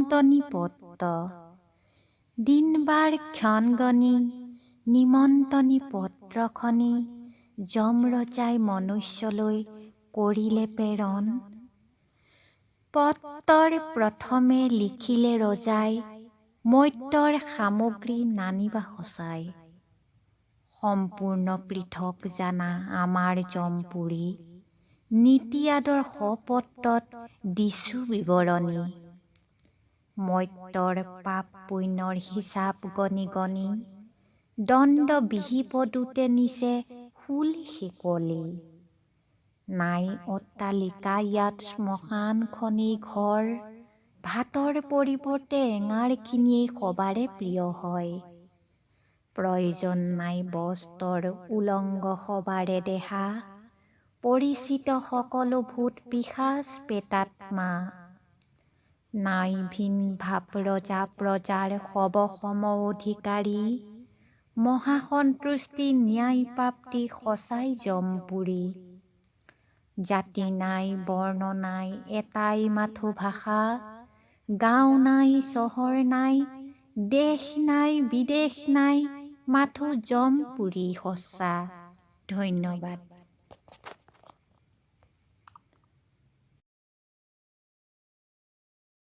নিমন্ত্ৰণী পত্ৰ দিনবাৰ ক্ষণগণি নিমন্ত্ৰণী পত্ৰখনি যম ৰজাই মনুষ্যলৈ কৰিলে প্ৰেৰণ। পত্ৰৰ প্ৰথমে লিখিলে ৰজাই মৰ্ত্যৰ সামগ্ৰী নানিবা সঁচাই। সম্পূৰ্ণ পৃথক জানা আমাৰ যমপুৰী নীতি আদৰ্শ পত্ৰত দিছো বিৱৰণী। মৰ্ত্যৰ পাপ পুণ্যৰ হিচাপ গণি গণি দণ্ড বিহিপদোতে নিছে শূল শিকলি। নাই অট্টালিকা ইয়াত শ্মশান খনি ঘৰ ভাতৰ পৰিৱৰ্তে এঙাৰ খিনিয়েই সবাৰে প্ৰিয় হয়। প্ৰয়োজন নাই বস্ত্ৰৰ উলংগ সবাৰে দেহা পৰিচিত সকলো ভূত পিশাচ প্ৰেতাত্মা। নাই ভিন ভাৱ ৰজা প্ৰজাৰ সব সম অধিকাৰী মহাসন্তুষ্টি ন্যায় প্ৰাপ্তি সঁচাই যমপুৰী। জাতি নাই বৰ্ণ নাই এটাই মাথো ভাষা গাঁও নাই চহৰ নাই দেশ নাই বিদেশ নাই মাথো যমপুৰী সঁচা। ধন্যবাদ।